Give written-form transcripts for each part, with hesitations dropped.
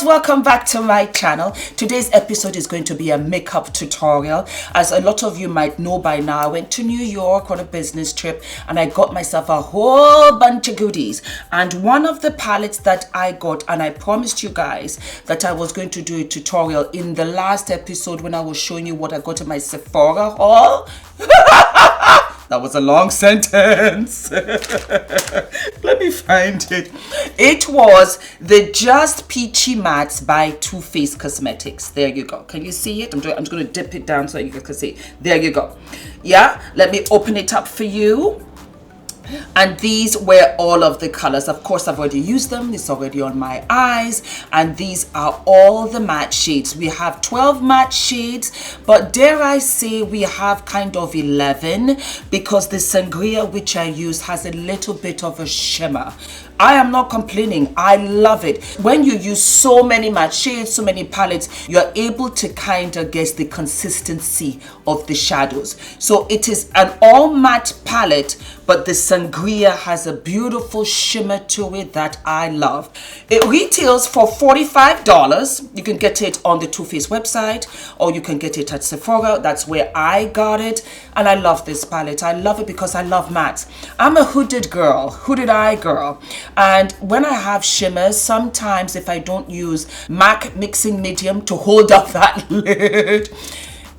welcome back to my channel. Today's episode is going to be a makeup tutorial. As a lot of you might know by now, I went to New York on a business trip and I got myself a whole bunch of goodies. And one of the palettes that I got, and I promised you guys that I was going to do a tutorial in the last episode when I was showing you what I got in my Sephora haul. That was a long sentence. Let me find it. It was the Just Peachy Mattes by Too Faced Cosmetics. There you go. Can you see it? I'm just going to dip it down so you guys can see. There you go. Yeah, let me open it up for you. And these were all of the colors. Of course, I've already used them. It's already on my eyes. And these are all the matte shades. We have 12 matte shades, but dare I say we have kind of 11 because the sangria which I use has a little bit of a shimmer. I am not complaining. I love it. When you use so many matte shades, so many palettes, you're able to kind of guess the consistency of the shadows. So it is an all matte palette, but the sangria has a beautiful shimmer to it that I love. It retails for $45. You can get it on the Too Faced website or you can get it at Sephora. That's where I got it. And I love this palette. I love it because I love mattes. I'm a hooded girl, hooded eye girl. And when I have shimmers, sometimes if I don't use MAC mixing medium to hold up that lid,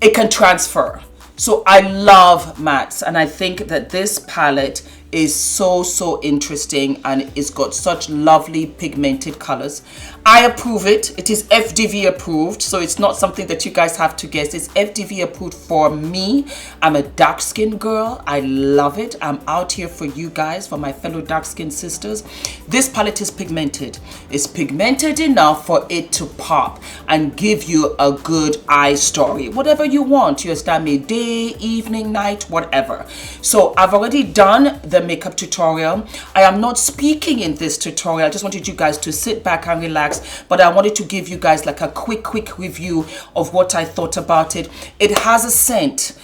it can transfer. So I love mattes, and I think that this palette is so interesting and it's got such lovely pigmented colors. I approve it. It is F.D.V approved, so it's not something that you guys have to guess. It's F.D.V approved for me. I'm a dark skinned girl. I love it. I'm out here for you guys, for my fellow dark skinned sisters. This palette is pigmented. It's pigmented enough for it to pop and give you a good eye story. Whatever you want, you understand me, day, evening, night, whatever. So I've already done the makeup tutorial. I am not speaking in this tutorial. I just wanted you guys to sit back and relax, but I wanted to give you guys like a quick review of what I thought about it. It has a scent.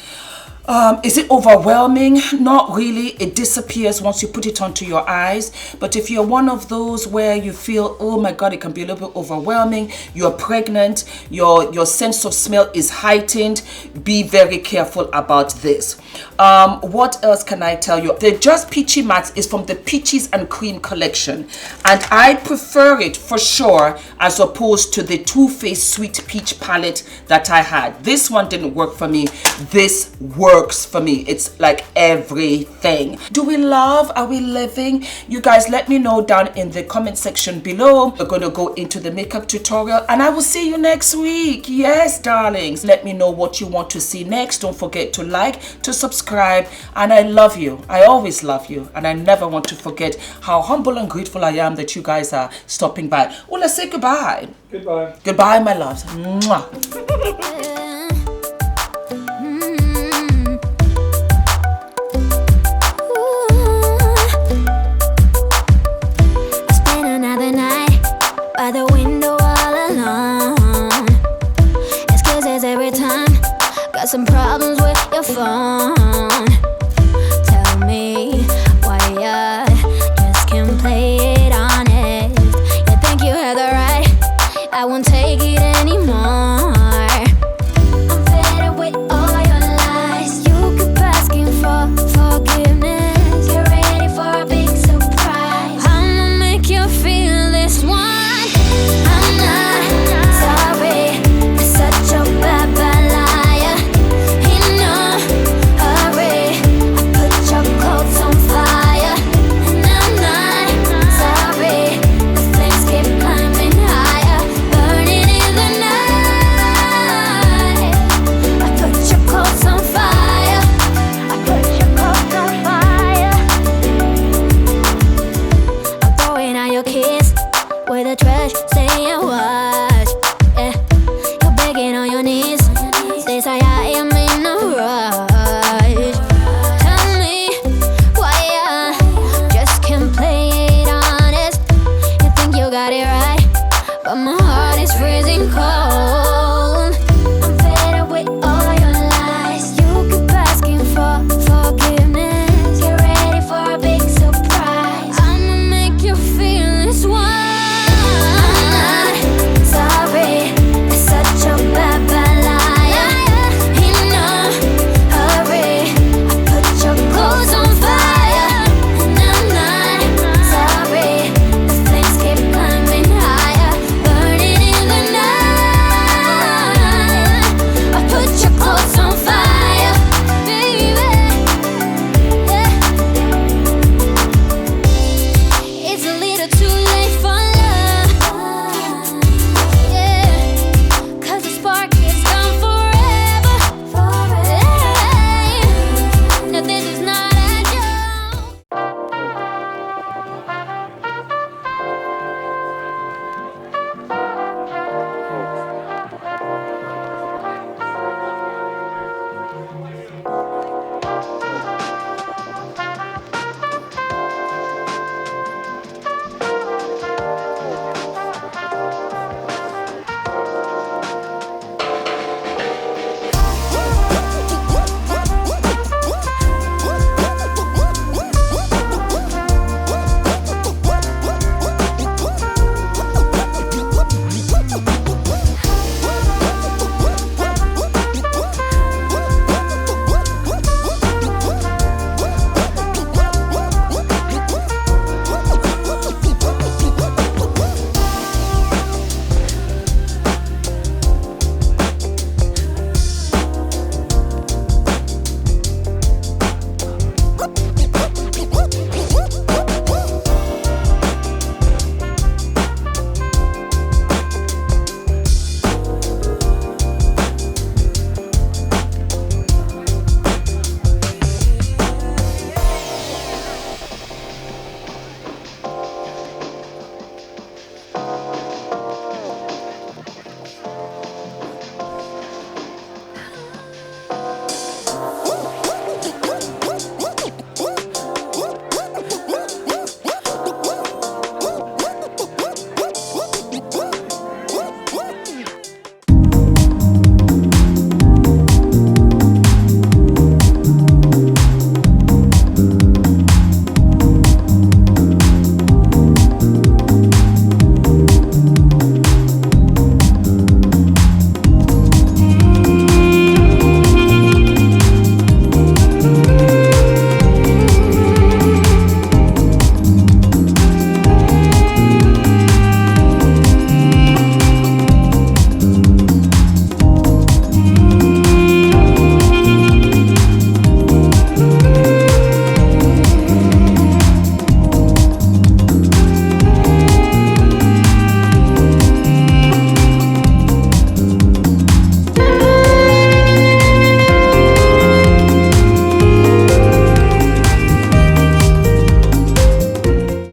Is it overwhelming? Not really. It disappears once you put it onto your eyes. But if you're one of those where you feel, oh my God, it can be a little bit overwhelming, you're pregnant, your sense of smell is heightened, be very careful about this. What else can I tell you? The Just Peachy Mattes is from the Peaches and Cream collection. And I prefer it for sure as opposed to the Too Faced Sweet Peach palette that I had. This one didn't work for me. This works for me. It's like everything. Do we love? Are we living? You guys let me know down in the comment section below. We're going to go into the makeup tutorial and I will see you next week. Yes, darlings. Let me know what you want to see next. Don't forget to like, to subscribe, and I love you. I always love you, and I never want to forget how humble and grateful I am that you guys are stopping by. Well, let's say goodbye. Goodbye. Goodbye, my loves. Mwah.